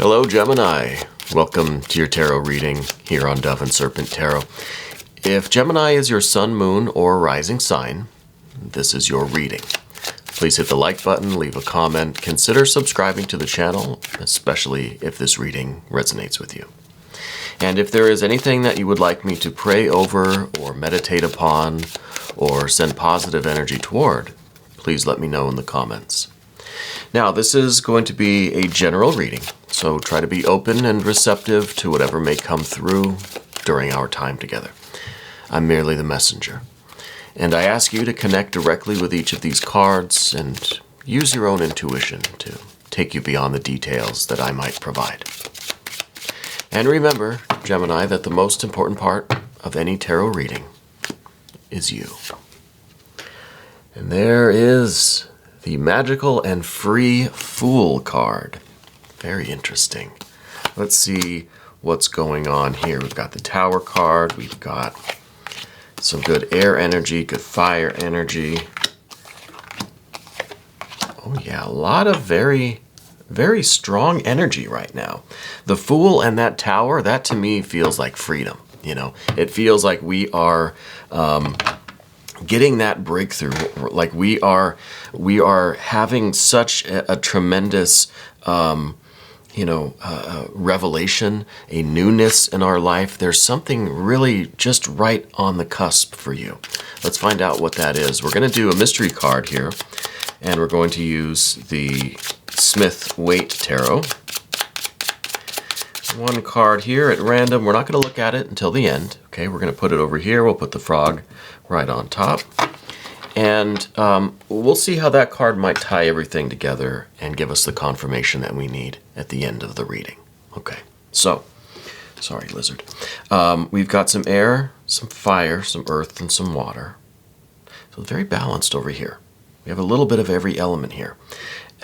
Hello, Gemini. Welcome to your tarot reading here on Dove and Serpent Tarot. If Gemini is your sun, moon, or rising sign, this is your reading. Please hit the like button, leave a comment, consider subscribing to the channel, especially if this reading resonates with you. And if there is anything that you would like me to pray over or meditate upon or send positive energy toward, please let me know in the comments. Now, this is going to be a general reading, so try to be open and receptive to whatever may come through during our time together. I'm merely the messenger. And I ask you to connect directly with each of these cards and use your own intuition to take you beyond the details that I might provide. And remember, Gemini, that the most important part of any tarot reading is you. And there is the magical and free Fool card. Very interesting. Let's see what's going on here. We've got the Tower card. We've got some good air energy, good fire energy. Oh yeah, a lot of very, very strong energy right now. The Fool and that Tower, that to me feels like freedom. You know, it feels like we are getting that breakthrough. Like we are having such a tremendous revelation, a newness in our life. There's something really just right on the cusp for you. Let's find out what that is. We're going to do a mystery card here, and we're going to use the Smith-Waite Tarot. One card here at random. We're not going to look at it until the end. Okay, we're going to put it over here. We'll put the frog right on top. And we'll see how that card might tie everything together and give us the confirmation that we need at the end of the reading. Okay, so, sorry, lizard. We've got some air, some fire, some earth, and some water. So very balanced over here. We have a little bit of every element here.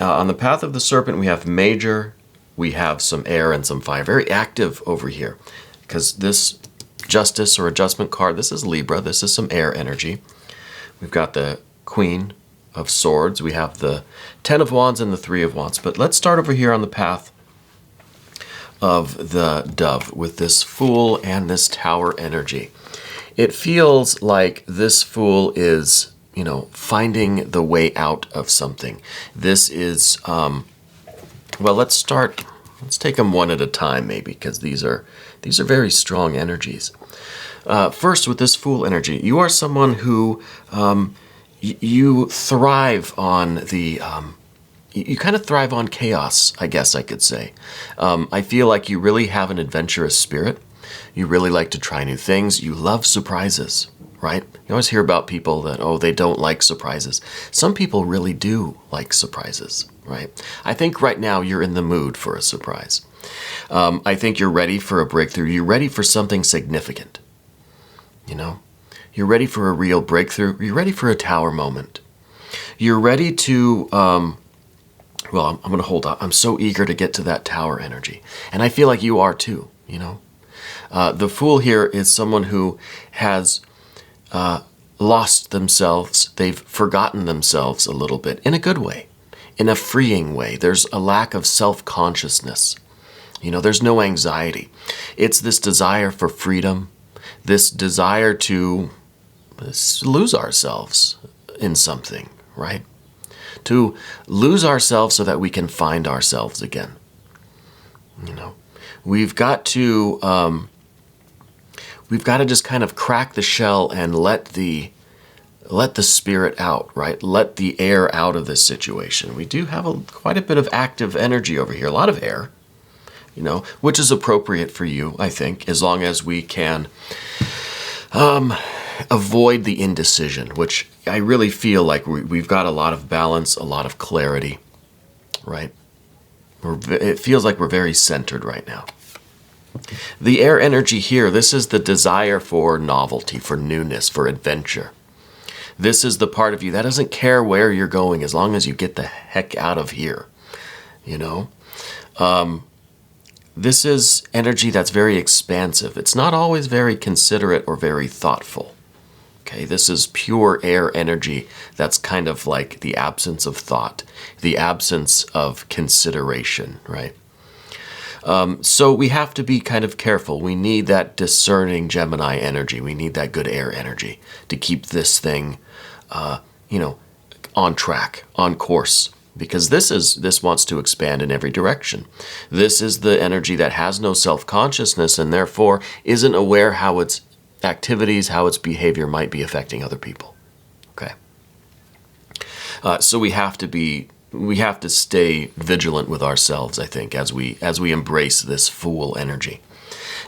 On the path of the serpent, we have major, we have some air and some fire. Very active over here. Because this justice or adjustment card, this is Libra, this is some air energy. We've got the Queen of Swords. We have the Ten of Wands and the Three of Wands. But let's start over here on the path of the Dove with this Fool and this Tower energy. It feels like this Fool is, finding the way out of something. This is, well, let's take them one at a time maybe, because these are very strong energies. First, with this Fool energy, you are someone who you thrive on the, you kind of thrive on chaos, I guess I could say. I feel like you really have an adventurous spirit. You really like to try new things. You love surprises, right? You always hear about people that, they don't like surprises. Some people really do like surprises, right? I think right now you're in the mood for a surprise. I think you're ready for a breakthrough. You're ready for something significant. You're ready for a real breakthrough. You're ready for a Tower moment. You're ready to, I'm going to hold on. I'm so eager to get to that Tower energy. And I feel like you are too, The Fool here is someone who has lost themselves. They've forgotten themselves a little bit in a good way, in a freeing way. There's a lack of self-consciousness. There's no anxiety. It's this desire for freedom, this desire to lose ourselves in something, right? To lose ourselves so that we can find ourselves again. We've got to just kind of crack the shell and let the spirit out, right? Let the air out of this situation. We do have quite a bit of active energy over here, a lot of air. Which is appropriate for you, I think, as long as we can avoid the indecision, which I really feel like we've got a lot of balance, a lot of clarity, right? It feels like we're very centered right now. The air energy here, this is the desire for novelty, for newness, for adventure. This is the part of you that doesn't care where you're going as long as you get the heck out of here, This is energy that's very expansive. It's not always very considerate or very thoughtful. Okay, this is pure air energy that's kind of like the absence of thought, the absence of consideration, right? So we have to be kind of careful. We need that discerning Gemini energy. We need that good air energy to keep this thing, on track, on course. Because this wants to expand in every direction. This is the energy that has no self-consciousness and therefore isn't aware how its activities, how its behavior might be affecting other people. Okay. So we have to stay vigilant with ourselves, I think, as we embrace this Fool energy.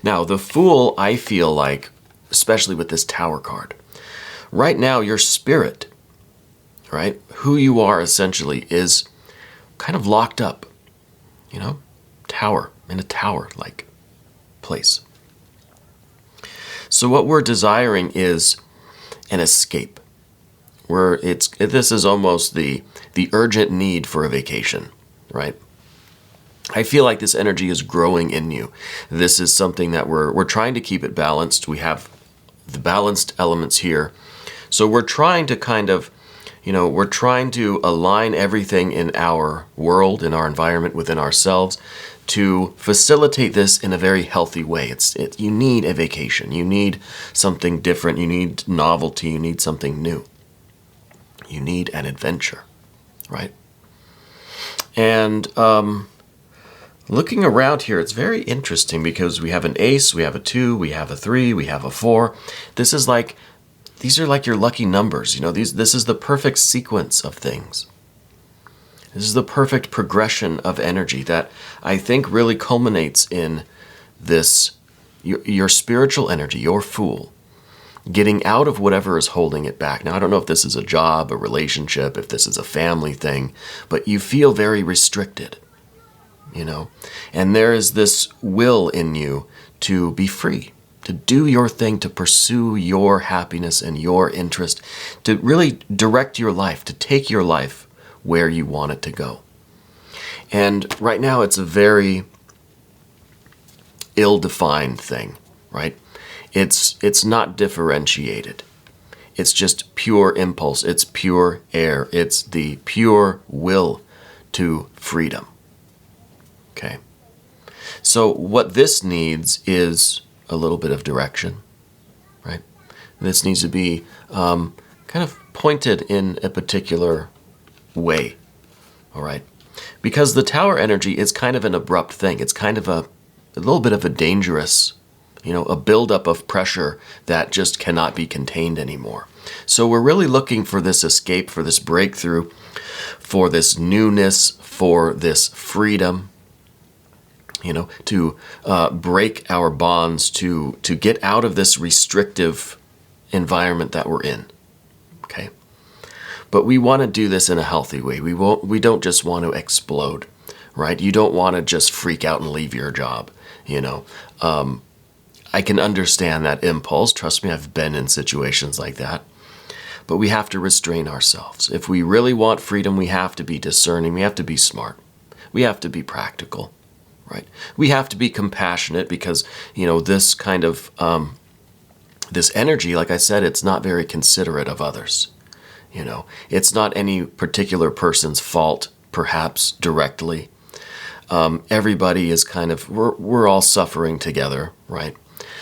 Now, the Fool, I feel like, especially with this Tower card, right now your spirit, right, who you are essentially is kind of locked up, tower, in a tower-like place. So what we're desiring is an escape. This is almost the urgent need for a vacation, right? I feel like this energy is growing in you. This is something that we're trying to keep it balanced. We have the balanced elements here. So we're trying to kind of, we're trying to align everything in our world, in our environment, within ourselves to facilitate this in a very healthy way. You need a vacation. You need something different. You need novelty. You need something new. You need an adventure, right? And looking around here, it's very interesting because we have an ace, we have a 2, we have a 3, we have a 4. These are like your lucky numbers. This is the perfect sequence of things. This is the perfect progression of energy that I think really culminates in this, your spiritual energy, your Fool, getting out of whatever is holding it back. Now, I don't know if this is a job, a relationship, if this is a family thing, but you feel very restricted, and there is this will in you to be free, to do your thing, to pursue your happiness and your interest, to really direct your life, to take your life where you want it to go. And right now it's a very ill-defined thing, right? It's not differentiated. It's just pure impulse. It's pure air. It's the pure will to freedom. Okay. So what this needs is a little bit of direction, right? This needs to be kind of pointed in a particular way, all right? Because the Tower energy is kind of an abrupt thing. It's kind of a little bit of a dangerous, a buildup of pressure that just cannot be contained anymore. So we're really looking for this escape, for this breakthrough, for this newness, for this freedom, to break our bonds, to get out of this restrictive environment that we're in, okay? But we want to do this in a healthy way. We don't just want to explode, right? You don't want to just freak out and leave your job, I can understand that impulse. Trust me, I've been in situations like that. But we have to restrain ourselves. If we really want freedom, we have to be discerning. We have to be smart. We have to be practical, right? We have to be compassionate because, this kind of, this energy, like I said, it's not very considerate of others. It's not any particular person's fault, perhaps directly. Everybody is kind of, we're all suffering together, right?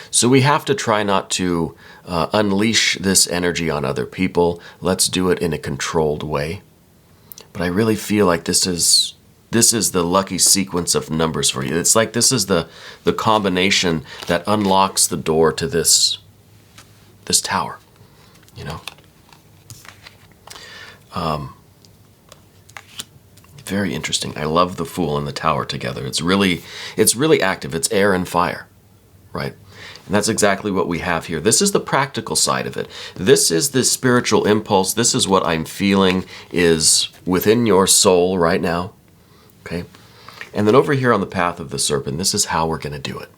So we have to try not to unleash this energy on other people. Let's do it in a controlled way. But I really feel like this is the lucky sequence of numbers for you. It's like this is the combination that unlocks the door to this tower, Very interesting. I love the Fool and the Tower together. It's really active. It's air and fire, right? And that's exactly what we have here. This is the practical side of it. This is the spiritual impulse. This is what I'm feeling is within your soul right now, okay? And then over here on the path of the serpent, this is how we're going to do it.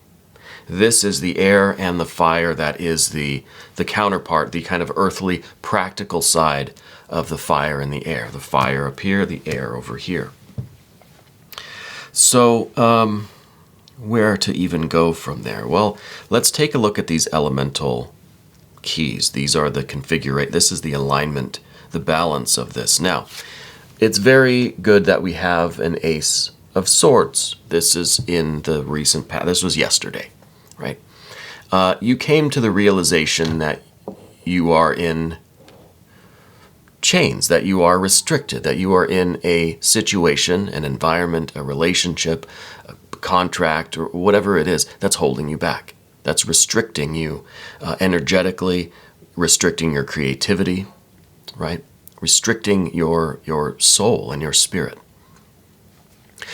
This is the air and the fire that is the counterpart, the kind of earthly, practical side of the fire and the air. The fire up here, the air over here. So, where to even go from there? Well, let's take a look at these elemental keys. These are the configuration. This is the alignment, the balance of this. Now, it's very good that we have an ace of Swords, this is in the recent past. This was yesterday, right? You came to the realization that you are in chains, that you are restricted, that you are in a situation, an environment, a relationship, a contract, or whatever it is that's holding you back. That's restricting you energetically, restricting your creativity, right? Restricting your soul and your spirit.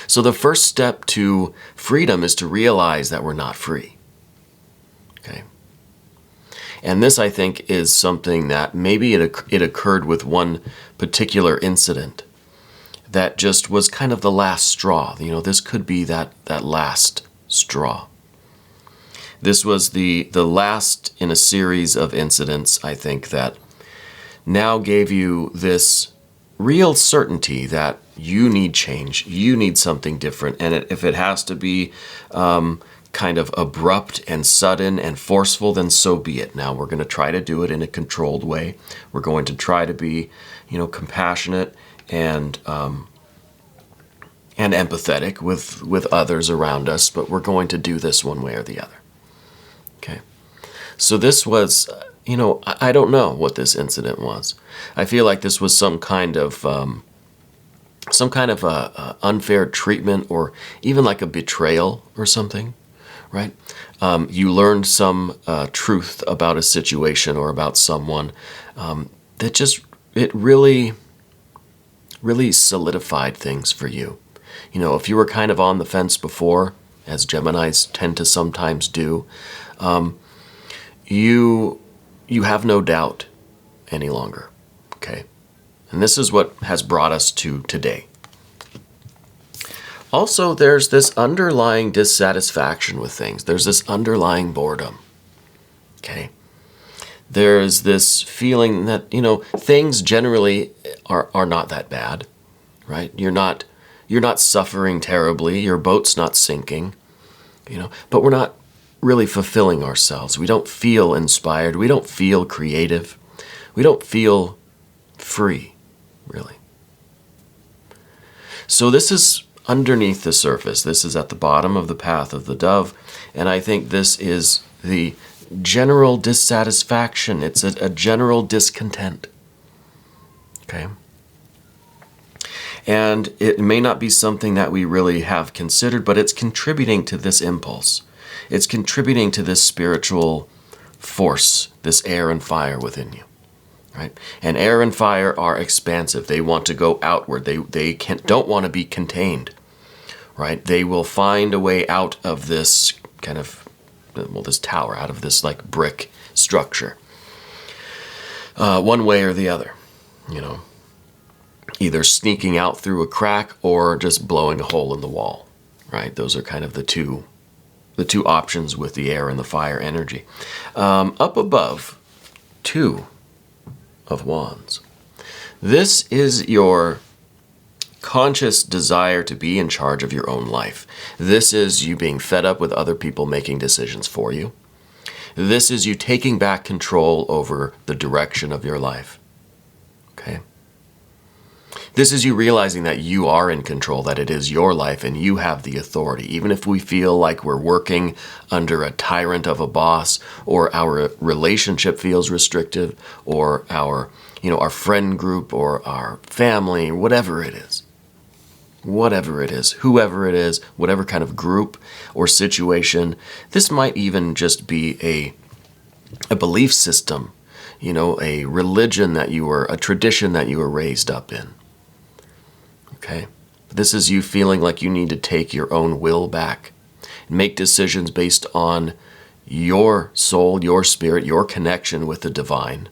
So the first step to freedom is to realize that we're not free. Okay? And this, I think, is something that maybe it occurred with one particular incident that just was kind of the last straw. You know, this could be that last straw. This was the last in a series of incidents, I think, that now gave you this real certainty that you need change, you need something different, and if it has to be kind of abrupt and sudden and forceful, then so be it. Now we're going to try to do it in a controlled way. We're going to try to be, compassionate and empathetic with others around us, but we're going to do this one way or the other. Okay, so this was, I don't know what this incident was. I feel like this was some kind of unfair treatment, or even like a betrayal or something, right? You learned some truth about a situation or about someone that just, it really solidified things for you. If you were kind of on the fence before, as Geminis tend to sometimes do, you have no doubt any longer, okay? And this is what has brought us to today. Also, there's this underlying dissatisfaction with things. There's this underlying boredom, okay? There's this feeling that, things generally are not that bad, right? You're not suffering terribly. Your boat's not sinking, but we're not really fulfilling ourselves. We don't feel inspired. We don't feel creative. We don't feel free, really. So this is underneath the surface. This is at the bottom of the path of the dove, and I think this is the general dissatisfaction. It's a general discontent, okay? And it may not be something that we really have considered, but it's contributing to this impulse. It's contributing to this spiritual force, this air and fire within you, right? And air and fire are expansive. They want to go outward. They don't want to be contained, right? They will find a way out of this kind of, this tower, out of this like brick structure, one way or the other, either sneaking out through a crack or just blowing a hole in the wall, right? Those are kind of the two options with the air and the fire energy. Up above, 2 of Wands. This is your conscious desire to be in charge of your own life. This is you being fed up with other people making decisions for you. This is you taking back control over the direction of your life. Okay? This is you realizing that you are in control, that it is your life and you have the authority. Even if we feel like we're working under a tyrant of a boss, or our relationship feels restrictive, or our friend group or our family, whatever it is, whoever it is, whatever kind of group or situation. This might even just be a belief system, a religion a tradition that you were raised up in. Okay? This is you feeling like you need to take your own will back and make decisions based on your soul, your spirit, your connection with the divine,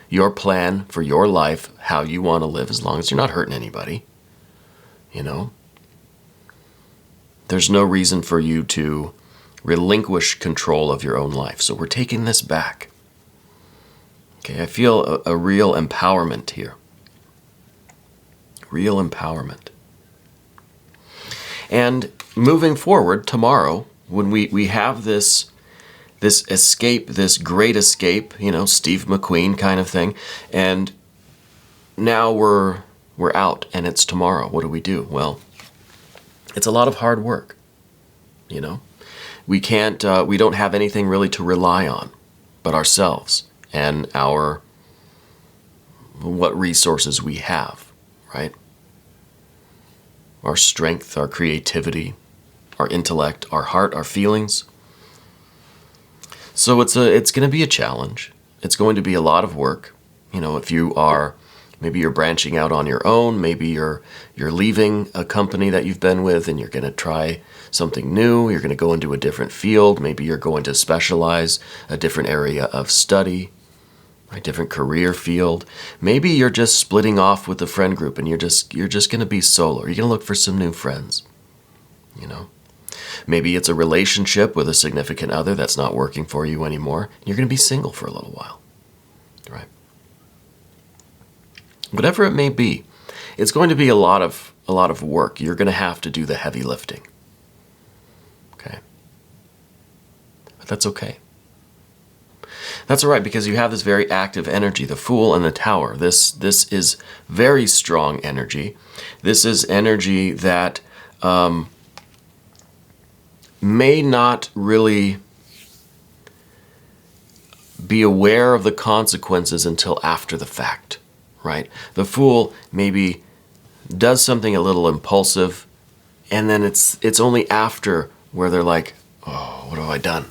your plan for your life, how you want to live, as long as you're not hurting anybody. There's no reason for you to relinquish control of your own life. So we're taking this back. Okay, I feel a real empowerment here. Real empowerment. And moving forward tomorrow, when we have this escape, this great escape, Steve McQueen kind of thing, and now we're out and it's tomorrow. What do we do? Well, It's a lot of hard work, you know. We don't have anything really to rely on but ourselves and what resources we have, right? Our strength, our creativity, our intellect, our heart, our feelings. So it's going to be a challenge. It's going to be a lot of work. You know, if maybe you're branching out on your own, maybe you're leaving a company that you've been with and you're going to try something new, you're going to go into a different field, maybe you're going to specialize a different area of study, a different career field. Maybe you're just splitting off with the friend group and you're just going to be solo. You're going to look for some new friends, you know. Maybe it's a relationship with a significant other that's not working for you anymore. You're going to be single for a little while, right? Whatever it may be, it's going to be a lot of work. You're going to have to do the heavy lifting. Okay? But that's okay. That's all right, because you have this very active energy, the Fool and the Tower. This is very strong energy. This is energy that may not really be aware of the consequences until after the fact, right? The Fool maybe does something a little impulsive, and then it's only after where they're like, oh, what have I done?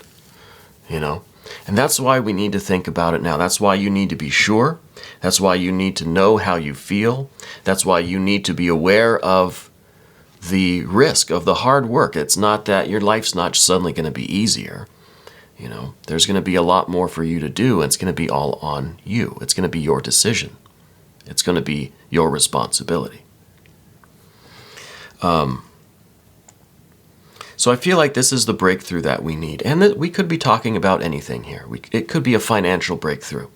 You know? And that's why we need to think about it now. That's why you need to be sure. That's why you need to know how you feel. That's why you need to be aware of the risk of the hard work. It's not that your life's not suddenly going to be easier. You know, there's going to be a lot more for you to do, and it's going to be all on you. It's going to be your decision. It's going to be your responsibility. So I feel like this is the breakthrough that we need. And that we could be talking about anything here. It could be a financial breakthrough,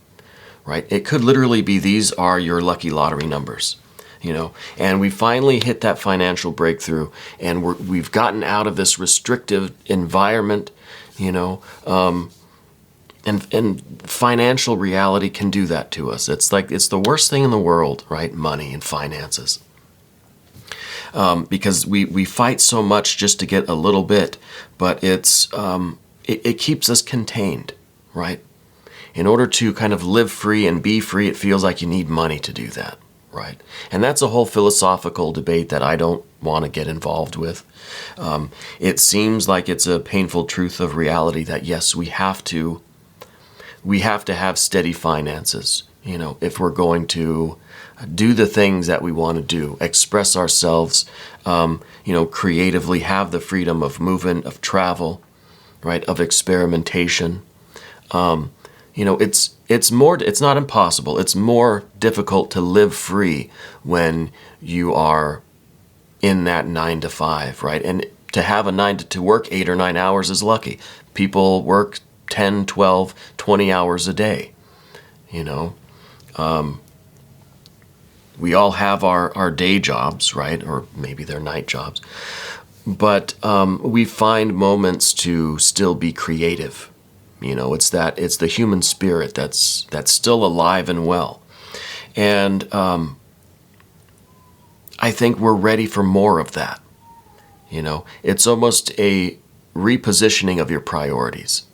right? It could literally be, these are your lucky lottery numbers, you know. And we finally hit that financial breakthrough, and we've gotten out of this restrictive environment, you know. And financial reality can do that to us. It's the worst thing in the world, right? Money and finances. Because we fight so much just to get a little bit, but it keeps us contained, right? In order to kind of live free and be free, it feels like you need money to do that, right? And that's a whole philosophical debate that I don't want to get involved with. It seems like it's a painful truth of reality that yes, we have to have steady finances, you know, if we're going to do the things that we want to do, express ourselves, you know, creatively, have the freedom of movement, of travel, right, of experimentation. You know, it's not impossible. It's more difficult to live free when you are in that 9 to 5, right? And to have to work 8 or 9 hours is lucky. People work 10, 12, 20 hours a day, you know. We all have our day jobs, right? Or maybe they're night jobs. But we find moments to still be creative. You know, it's the human spirit that's still alive and well. And I think we're ready for more of that. You know, it's almost a repositioning of your priorities.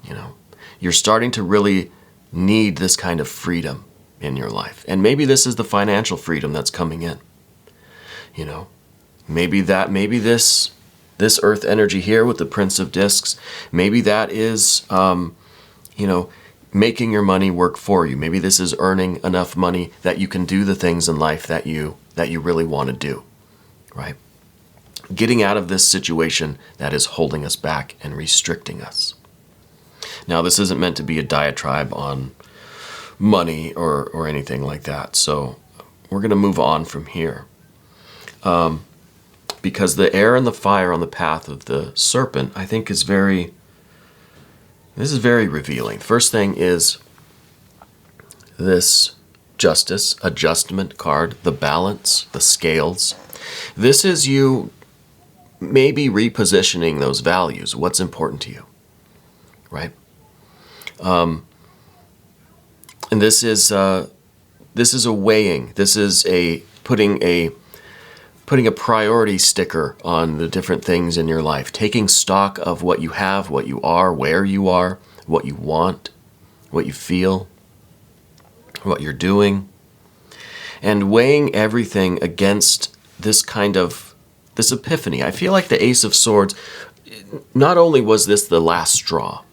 You know, you're starting to really need this kind of freedom in your life. And maybe this is the financial freedom that's coming in. You know, maybe this earth energy here with the Prince of Discs, maybe that is, you know, making your money work for you. Maybe this is earning enough money that you can do the things in life that you really want to do, right? Getting out of this situation that is holding us back and restricting us. Now, this isn't meant to be a diatribe on money or anything like that. So we're going to move on from here. Because the air and the fire on the path of the serpent, I think this is very revealing. First thing is this justice, adjustment card, the balance, the scales. This is you maybe repositioning those values. What's important to you, right? And this is a weighing. This is putting putting a priority sticker on the different things in your life, taking stock of what you have, what you are, where you are, what you want, what you feel, what you're doing, and weighing everything against this epiphany. I feel like the Ace of Swords, not only was this the last straw,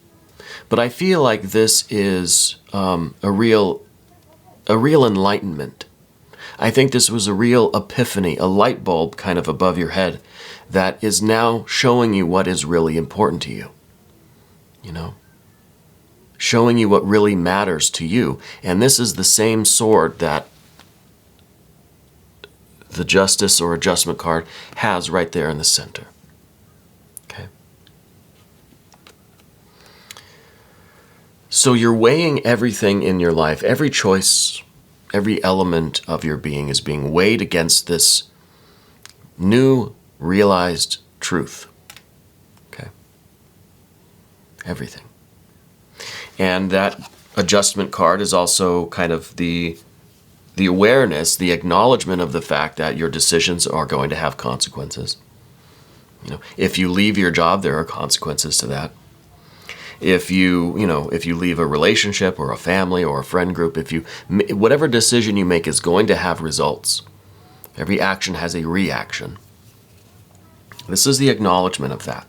but I feel like this is a real enlightenment. I think this was a real epiphany, a light bulb kind of above your head that is now showing you what is really important to you. You know? Showing you what really matters to you. And this is the same sword that the Justice or Adjustment card has right there in the center. Okay? So you're weighing everything in your life, every choice, every element of your being is being weighed against this new realized truth. Okay? Everything. And that Adjustment card is also kind of the awareness, the acknowledgement of the fact that your decisions are going to have consequences. You know, if you leave your job, there are consequences to that. If you leave a relationship or a family or a friend group, whatever decision you make is going to have results. Every action has a reaction. This is the acknowledgement of that.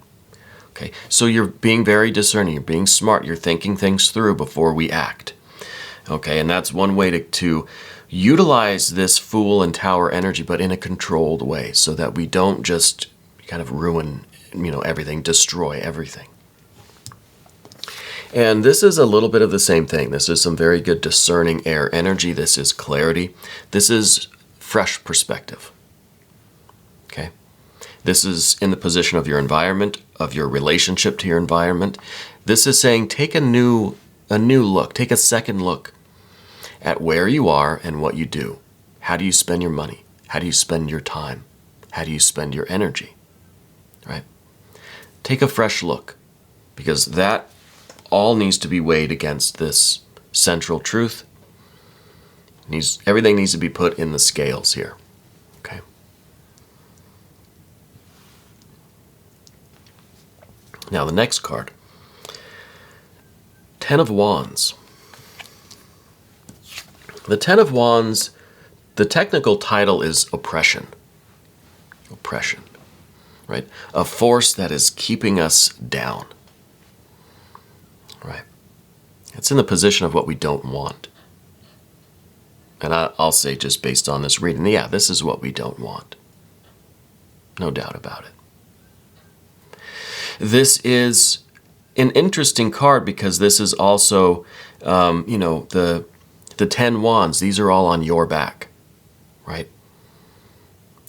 Okay, so you're being very discerning, you're being smart, you're thinking things through before we act. Okay, and that's one way to utilize this Fool and Tower energy, but in a controlled way, so that we don't just kind of ruin, everything, destroy everything. And this is a little bit of the same thing. This is some very good discerning air energy. This is clarity. This is fresh perspective. Okay? This is in the position of your environment, of your relationship to your environment. This is saying take a new look, take a second look at where you are and what you do. How do you spend your money? How do you spend your time? How do you spend your energy? Right? Take a fresh look, because that all needs to be weighed against this central truth. Everything needs to be put in the scales here. Okay. Now the next card. 10 of Wands. The 10 of Wands, the technical title is oppression. Oppression. Right? A force that is keeping us down. Right. It's in the position of what we don't want. And I'll say, just based on this reading, yeah, this is what we don't want. No doubt about it. This is an interesting card because this is also, the 10 wands. These are all on your back, right?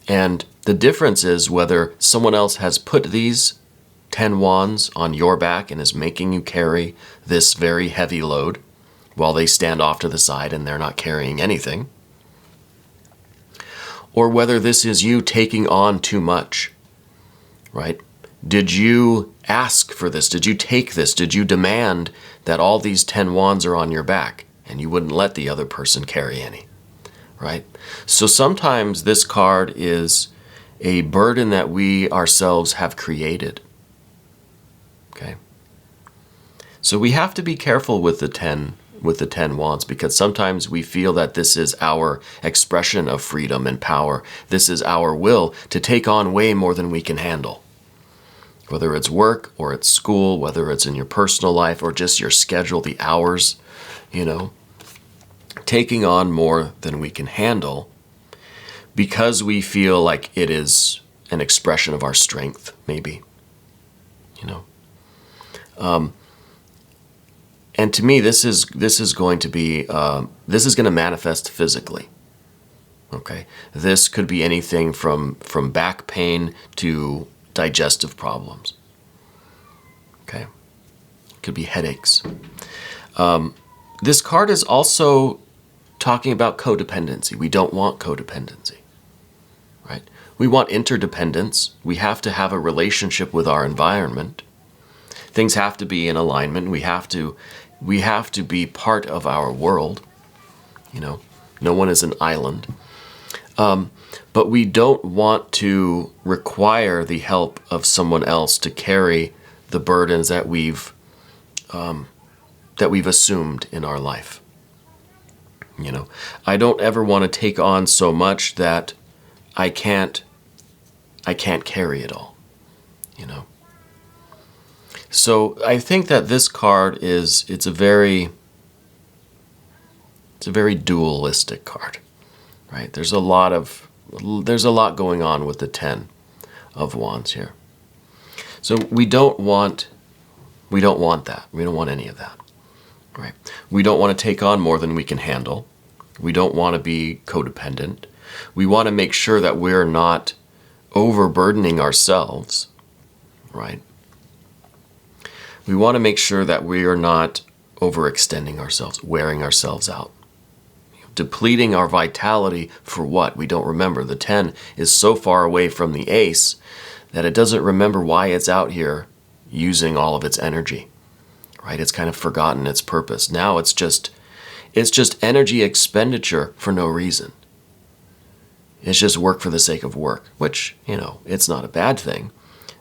And the difference is whether someone else has put these 10 wands on your back and is making you carry this very heavy load while they stand off to the side and they're not carrying anything. Or whether this is you taking on too much, right? Did you ask for this? Did you take this? Did you demand that all these 10 wands are on your back and you wouldn't let the other person carry any, right? So sometimes this card is a burden that we ourselves have created. Okay. So we have to be careful with the 10 wands, because sometimes we feel that this is our expression of freedom and power. This is our will to take on way more than we can handle. Whether it's work or it's school, whether it's in your personal life or just your schedule, the hours, taking on more than we can handle because we feel like it is an expression of our strength, maybe, and to me, this is going to manifest physically. Okay, this could be anything from back pain to digestive problems. Okay, it could be headaches. This card is also talking about codependency. We don't want codependency, right? We want interdependence. We have to have a relationship with our environment. Things have to be in alignment. We have to be part of our world. No one is an island. But we don't want to require the help of someone else to carry the burdens that we've assumed in our life. You know, I don't ever want to take on so much that I can't carry it all. You know. So I think that this card it's a very dualistic card, right? There's a lot going on with the 10 of Wands here. So we don't want that. We don't want any of that, right? We don't want to take on more than we can handle. We don't want to be codependent. We want to make sure that we're not overburdening ourselves, right? We want to make sure that we are not overextending ourselves, wearing ourselves out, depleting our vitality for what? We don't remember. The 10 is so far away from the ace that it doesn't remember why it's out here using all of its energy, right? It's kind of forgotten its purpose. Now it's just energy expenditure for no reason. It's just work for the sake of work, which, you know, it's not a bad thing.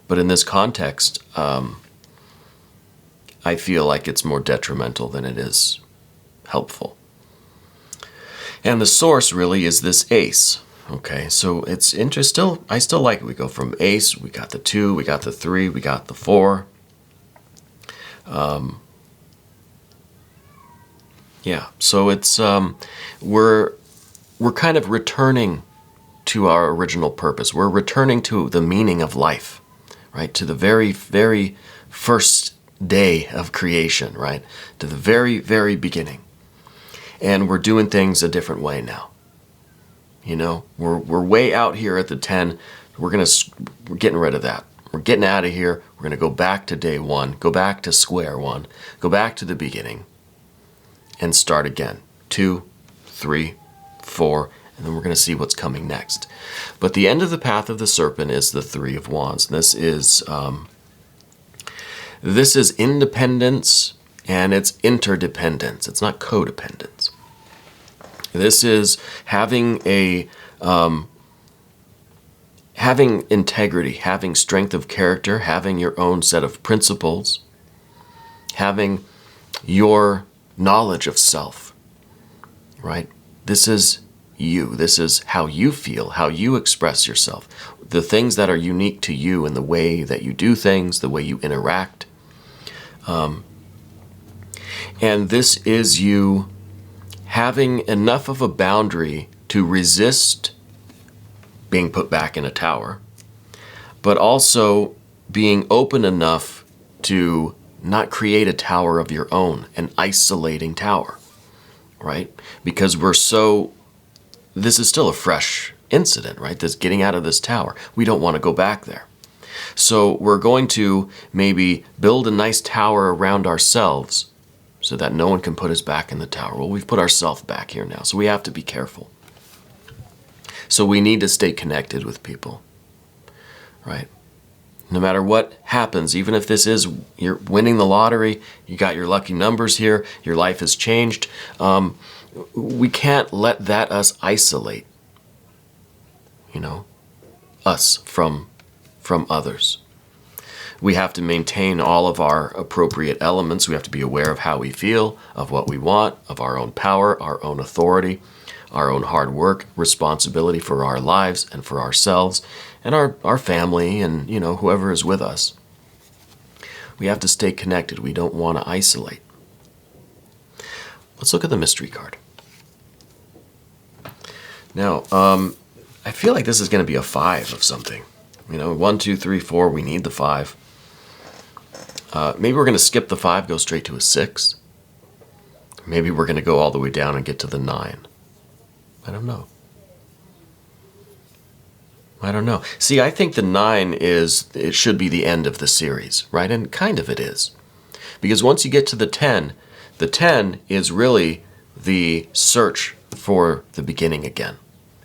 But in this context, I feel like it's more detrimental than it is helpful. And the source really is this ace. Okay, so it's interesting. I still like it. We go from ace, we got the 2, we got the 3, we got the 4. Yeah, so it's we're kind of returning to our original purpose. We're returning to the meaning of life, right? To the very, very first day of creation, right? To the very, very beginning. And we're doing things a different way now. You know, we're way out here at the 10. We're getting rid of that. We're getting out of here. We're going to go back to day 1, go back to square 1, go back to the beginning and start again. 2, 3, 4, and then we're going to see what's coming next. But the end of the path of the serpent is the 3 of Wands. This is independence and it's interdependence. It's not codependence. This is having having integrity, having strength of character, having your own set of principles, having your knowledge of self, right? This is you. This is how you feel, how you express yourself, the things that are unique to you in the way that you do things, the way you interact. And this is you having enough of a boundary to resist being put back in a tower, but also being open enough to not create a tower of your own, an isolating tower, right? Because this is still a fresh incident, right? This getting out of this tower. We don't want to go back there. So we're going to maybe build a nice tower around ourselves so that no one can put us back in the tower. Well, we've put ourselves back here now, so we have to be careful. So we need to stay connected with people, right? No matter what happens, even if this is you're winning the lottery, you got your lucky numbers here, your life has changed, we can't let us isolate, us from others. We have to maintain all of our appropriate elements. We have to be aware of how we feel, of what we want, of our own power, our own authority, our own hard work, responsibility for our lives and for ourselves and our family and, whoever is with us. We have to stay connected. We don't want to isolate. Let's look at the mystery card. Now, I feel like this is going to be a 5 of something. 1, 2, 3, 4, we need the 5. Maybe we're going to skip the 5, go straight to a 6. Maybe we're going to go all the way down and get to the 9. I don't know. See, I think the 9 it should be the end of the series, right? And kind of it is. Because once you get to the 10 is really the search for the beginning again.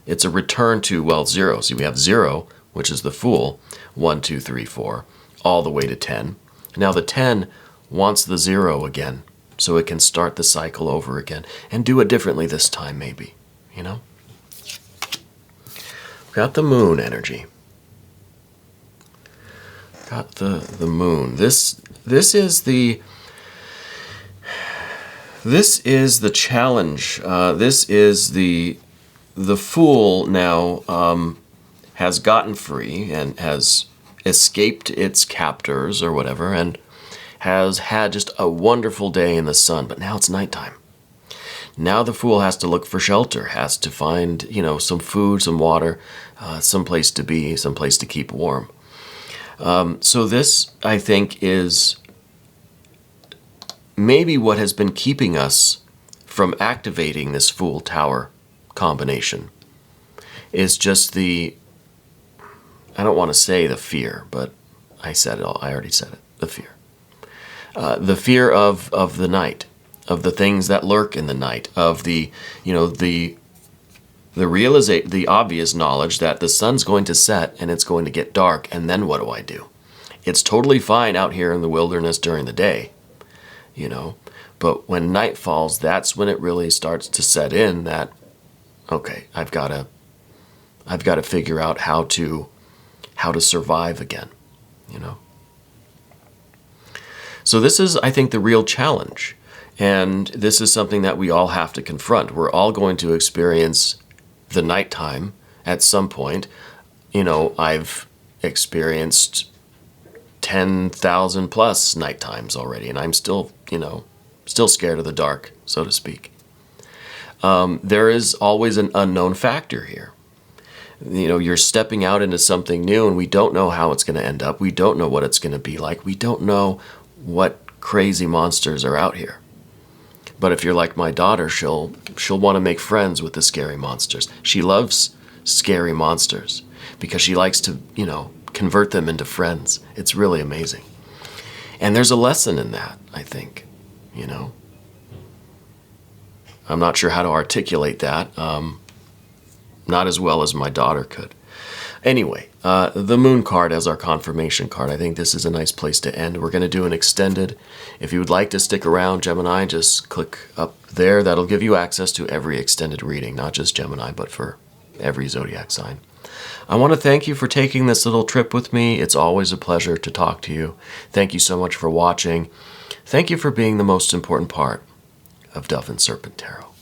It's a return to, 0. See, we have 0, which is the Fool, 1, 2, 3, 4, all the way to 10. Now the 10 wants the 0 again, so it can start the cycle over again and do it differently this time, maybe, got the moon energy. Got the moon. This is the challenge. This is the fool now has gotten free and has escaped its captors or whatever, and has had just a wonderful day in the sun. But now it's nighttime. Now the fool has to look for shelter, has to find, some food, some water, some place to be, some place to keep warm. So this, I think, is maybe what has been keeping us from activating this Fool Tower combination, is just I don't want to say the fear, but I said it all. I already said it. The fear. The fear of the night, of the things that lurk in the night, of the obvious knowledge that the sun's going to set and it's going to get dark, and then what do I do? It's totally fine out here in the wilderness during the day, but when night falls, that's when it really starts to set in that, okay, I've got to figure out how to survive again, So this is, I think, the real challenge. And this is something that we all have to confront. We're all going to experience the nighttime at some point. I've experienced 10,000 plus night times already, and I'm still scared of the dark, so to speak. There is always an unknown factor here. You're stepping out into something new, and we don't know how it's going to end up. We don't know what it's going to be like. We don't know what crazy monsters are out here. But if you're like my daughter, she'll want to make friends with the scary monsters. She loves scary monsters because she likes to, convert them into friends. It's really amazing. And there's a lesson in that, I think, I'm not sure how to articulate that, not as well as my daughter could. Anyway, the moon card as our confirmation card. I think this is a nice place to end. We're going to do an extended. If you would like to stick around, Gemini, just click up there. That'll give you access to every extended reading, not just Gemini, but for every zodiac sign. I want to thank you for taking this little trip with me. It's always a pleasure to talk to you. Thank you so much for watching. Thank you for being the most important part of Dove and Serpent Tarot.